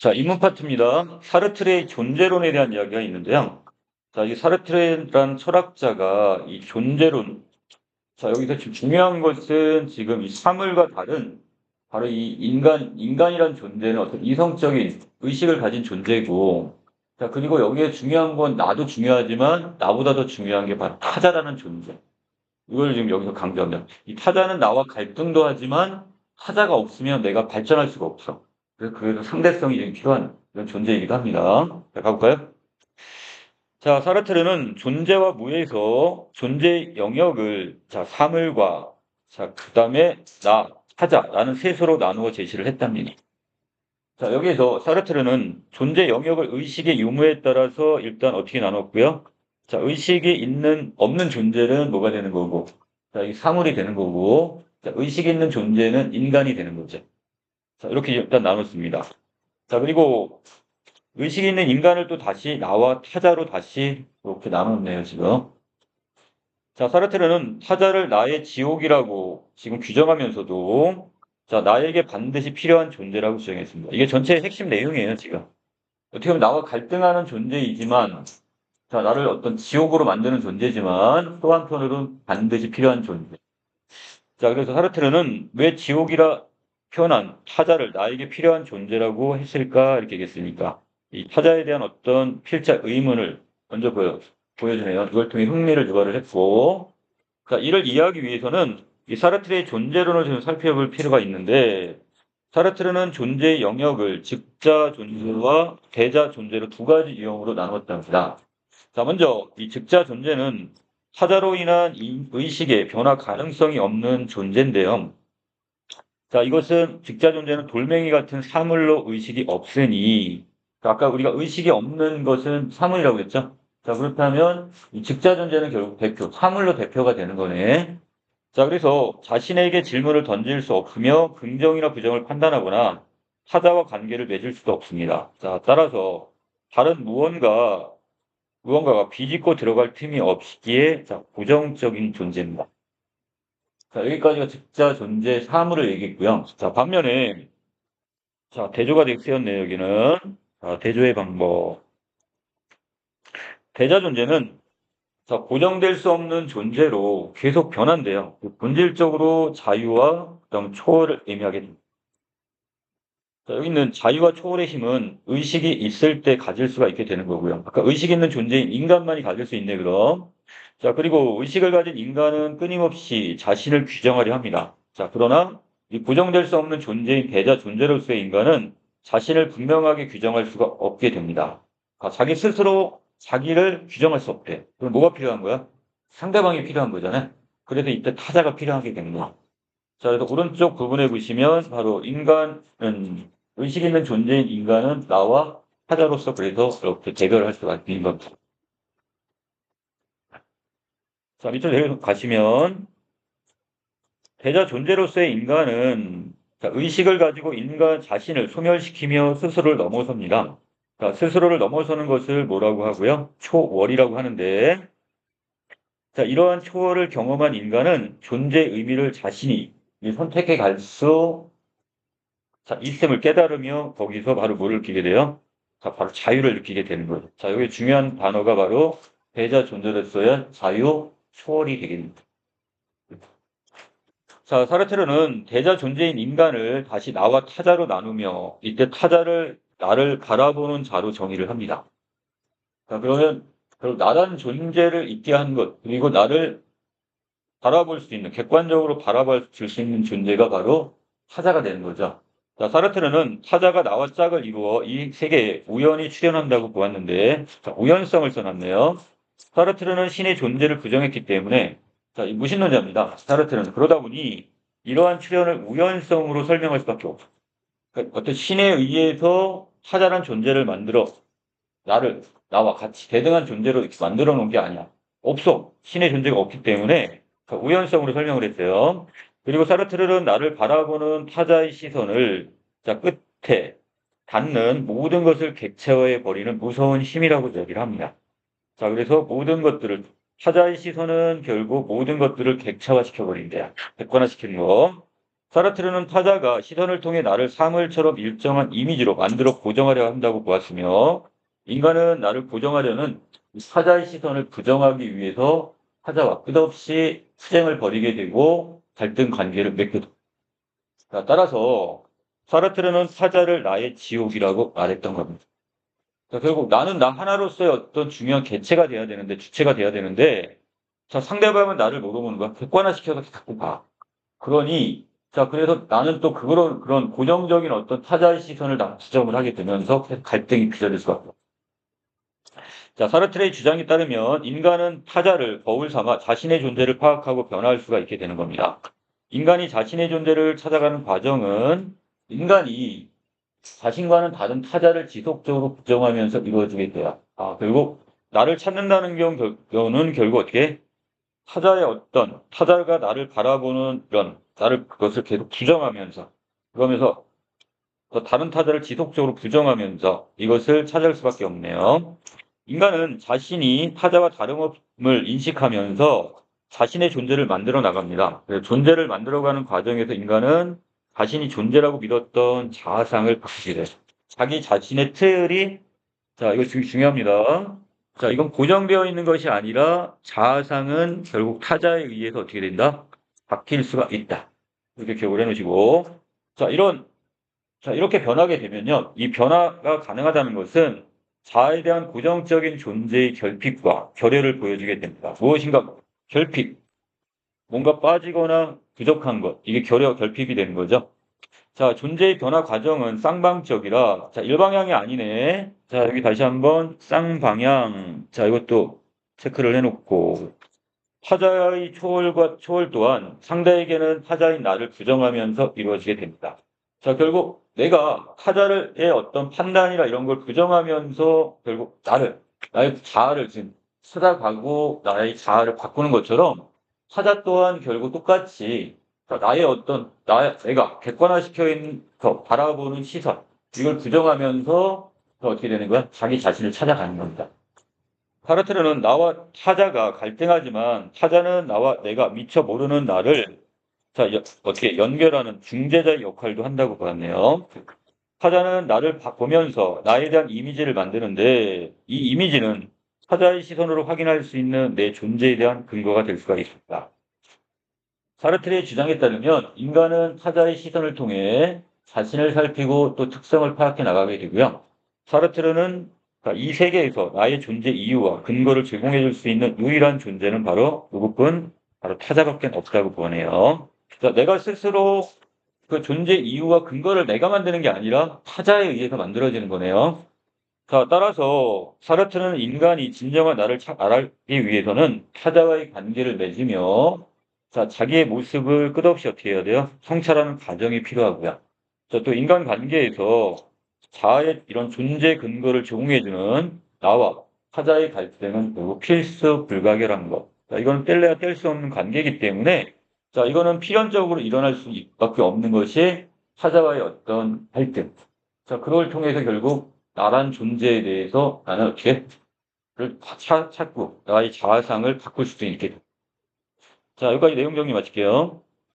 자, 입문 파트입니다. 사르트르의 존재론에 대한 이야기가 있는데요. 자, 이 사르트르라는 철학자가 이 존재론, 자, 여기서 지금 중요한 것은 지금 이 사물과 다른 바로 이 인간이란 존재는 어떤 이성적인 의식을 가진 존재고, 자, 그리고 여기에 중요한 건 나도 중요하지만 나보다 더 중요한 게 바로 타자라는 존재. 이걸 지금 여기서 강조합니다. 이 타자는 나와 갈등도 하지만 타자가 없으면 내가 발전할 수가 없어. 그래서 상대성이 좀 필요한 이런 존재이기도 합니다. 자, 가볼까요? 자, 사르트르는 존재와 무에서 존재 영역을 자, 사물과 자, 그다음에 나, 타자라는 셋으로 나누어 제시를 했답니다. 자, 여기에서 사르트르는 존재 영역을 의식의 유무에 따라서 일단 어떻게 나눴고요? 자, 의식이 없는 존재는 뭐가 되는 거고, 자, 이 사물이 되는 거고, 자, 의식이 있는 존재는 인간이 되는 거죠. 자, 이렇게 일단 나눴습니다. 자, 그리고 의식이 있는 인간을 또 다시 나와 타자로 다시 이렇게 나눴네요, 지금. 자, 사르트르는 타자를 나의 지옥이라고 지금 규정하면서도 자, 나에게 반드시 필요한 존재라고 주장했습니다. 이게 전체의 핵심 내용이에요, 지금. 어떻게 보면 나와 갈등하는 존재이지만, 자, 나를 어떤 지옥으로 만드는 존재지만, 또 한편으로는 반드시 필요한 존재. 자, 그래서 사르트르는 왜 지옥이라 표현한 타자를 나에게 필요한 존재라고 했을까? 이렇게 얘기했으니까. 이 타자에 대한 어떤 필자 의문을 먼저 보여주네요. 이걸 통해 흥미를 유발을 했고, 자, 이를 이해하기 위해서는 이 사르트르의 존재론을 좀 살펴볼 필요가 있는데, 사르트르는 존재의 영역을 즉자 존재와 대자 존재로 두 가지 유형으로 나눴답니다. 자, 먼저 이 즉자 존재는 타자로 인한 의식의 변화 가능성이 없는 존재인데요. 자, 이것은 즉자 존재는 돌멩이 같은 사물로 의식이 없으니, 자, 아까 우리가 의식이 없는 것은 사물이라고 했죠? 자, 그렇다면 이 즉자 존재는 결국 사물로 대표가 되는 거네. 자, 그래서 자신에게 질문을 던질 수 없으며 긍정이나 부정을 판단하거나 타자와 관계를 맺을 수도 없습니다. 자, 따라서 다른 무언가가 비집고 들어갈 틈이 없기에 자, 부정적인 존재입니다. 자, 여기까지가 즉자 존재 사물을 얘기했고요. 자, 반면에 자, 대조가 되게 쓰였네요, 여기는. 자, 대조의 방법. 대자 존재는 자, 고정될 수 없는 존재로 계속 변한대요. 본질적으로 자유와 그다음 초월을 의미하게 됩니다. 자, 여기 있는 자유와 초월의 힘은 의식이 있을 때 가질 수가 있게 되는 거고요. 아까 의식 있는 존재인 인간만이 가질 수 있네, 그럼. 자, 그리고 의식을 가진 인간은 끊임없이 자신을 규정하려 합니다. 자, 그러나 이 고정될 수 없는 존재인 대자 존재로서의 인간은 자신을 분명하게 규정할 수가 없게 됩니다. 자기 스스로 자기를 규정할 수 없대. 그럼 뭐가 필요한 거야? 상대방이 필요한 거잖아요. 그래서 이때 타자가 필요하게 됩니다. 자, 그래서 오른쪽 부분에 보시면 바로 의식 있는 존재인 인간은 나와 타자로서 그래서 이렇게 대별할 수가 있는 겁니다. 자, 밑으로 내려가시면 대자 존재로서의 인간은 자, 의식을 가지고 인간 자신을 소멸시키며 스스로를 넘어섭니다. 자, 스스로를 넘어서는 것을 뭐라고 하고요? 초월이라고 하는데 자, 이러한 초월을 경험한 인간은 존재의 의미를 자신이 선택해 갈 수 있음을 깨달으며 거기서 바로 뭐를 느끼게 돼요? 자, 바로 자유를 느끼게 되는 거죠. 자, 여기 중요한 단어가 바로 대자 존재로서의 자유, 초월이 되겠습니다. 자, 사르트르는 대자 존재인 인간을 다시 나와 타자로 나누며 이때 타자를 나를 바라보는 자로 정의를 합니다. 자, 그러면 결국 나라는 존재를 있게 한 것, 그리고 나를 바라볼 수 있는, 객관적으로 바라볼 수 있는 존재가 바로 타자가 되는 거죠. 자, 사르트르는 타자가 나와 짝을 이루어 이 세계에 우연히 출현한다고 보았는데, 자, 우연성을 써놨네요. 사르트르는 신의 존재를 부정했기 때문에, 자, 이 무신론자입니다. 사르트르는. 그러다 보니 이러한 출현을 우연성으로 설명할 수밖에 없어. 그러니까 어떤 신에 의해서 타자란 존재를 만들어 나와 같이 대등한 존재로 이렇게 만들어 놓은 게 아니야. 없어. 신의 존재가 없기 때문에 우연성으로 설명을 했어요. 그리고 사르트르는 나를 바라보는 타자의 시선을 자, 끝에 닿는 모든 것을 객체화해 버리는 무서운 힘이라고 얘기를 합니다. 자, 그래서 모든 것들을 타자의 시선은 결국 모든 것들을 객체화시켜 버린대요. 객관화시키는 거. 사르트르는 타자가 시선을 통해 나를 사물처럼 일정한 이미지로 만들어 고정하려 한다고 보았으며, 인간은 나를 고정하려는 타자의 시선을 부정하기 위해서 타자와 끝없이 투쟁을 벌이게 되고 갈등 관계를 맺게 됩니다. 따라서 사르트르는 타자를 나의 지옥이라고 말했던 겁니다. 결국 나는 나 하나로서의 어떤 중요한 개체가 돼야 되는데, 주체가 돼야 되는데, 자, 상대방은 나를 모르는 거야. 객관화시켜서 자꾸 봐. 그러니, 자, 그래서 나는 또 그런 고정적인 어떤 타자의 시선을 지점을 하게 되면서 갈등이 빚어질 수밖에 없어. 자, 사르트르의 주장에 따르면 인간은 타자를 거울 삼아 자신의 존재를 파악하고 변화할 수가 있게 되는 겁니다. 인간이 자신의 존재를 찾아가는 과정은 인간이 자신과는 다른 타자를 지속적으로 부정하면서 이루어지게 돼요. 결국 나를 찾는다는 경우는 결국 어떻게 타자의 어떤 타자가 나를 바라보는 이런 나를 그것을 계속 부정하면서 그러면서 또 다른 타자를 지속적으로 부정하면서 이것을 찾아갈 수밖에 없네요. 인간은 자신이 타자와 다름없음을 인식하면서 자신의 존재를 만들어 나갑니다. 존재를 만들어가는 과정에서 인간은 자신이 존재라고 믿었던 자아상을 바꾸게 돼요. 자기 자신의 틀이, 자, 이거 중요합니다. 자, 이건 고정되어 있는 것이 아니라 자아상은 결국 타자에 의해서 어떻게 된다? 바뀔 수가 있다. 이렇게 기억을 해 놓으시고. 자, 이렇게 변하게 되면요. 이 변화가 가능하다는 것은 자아에 대한 고정적인 존재의 결핍과 결여를 보여주게 됩니다. 무엇인가 결핍, 뭔가 빠지거나 부족한 것, 이게 결핍이 되는 거죠. 자, 존재의 변화 과정은 쌍방적이라, 자, 일방향이 아니네. 자, 여기 다시 한번 쌍방향. 자, 이것도 체크를 해놓고. 타자의 초월 또한 상대에게는 타자인 나를 부정하면서 이루어지게 됩니다. 자, 결국 내가 타자의 어떤 판단이나 이런 걸 부정하면서 결국 나의 자아를 지금 찾아가고 나의 자아를 바꾸는 것처럼 타자 또한 결국 똑같이 나의 어떤 내가 객관화시켜 있는 바라보는 시선 이걸 부정하면서 어떻게 되는 거야? 자기 자신을 찾아가는 겁니다. 사르트르는 나와 타자가 갈등하지만 타자는 나와 내가 미처 모르는 나를 어떻게 연결하는 중재자의 역할도 한다고 보았네요. 타자는 나를 보면서 나에 대한 이미지를 만드는데 이 이미지는 타자의 시선으로 확인할 수 있는 내 존재에 대한 근거가 될 수가 있습니다. 사르트르의 주장에 따르면 인간은 타자의 시선을 통해 자신을 살피고 또 특성을 파악해 나가게 되고요. 사르트르는 이 세계에서 나의 존재 이유와 근거를 제공해 줄 수 있는 유일한 존재는 바로 누구뿐? 바로 타자밖에 없다고 보네요. 내가 스스로 그 존재 이유와 근거를 내가 만드는 게 아니라 타자에 의해서 만들어지는 거네요. 자, 따라서 사르트르는 인간이 진정한 나를 알기 위해서는 타자와의 관계를 맺으며 자기의 모습을 끝없이 어떻게 해야 돼요? 성찰하는 과정이 필요하고요. 또 인간 관계에서 자아의 이런 존재 근거를 제공해주는 나와 타자의 갈등은 결국 필수 불가결한 것. 이거는 뗄래야 뗄 수 없는 관계이기 때문에 이거는 필연적으로 일어날 수밖에 없는 것이 타자와의 어떤 갈등. 그걸 통해서 결국 나란 존재에 대해서 나는 어떻게 찾고 나의 자아상을 바꿀 수도 있게 됩니다. 여기까지 내용 정리 마칠게요.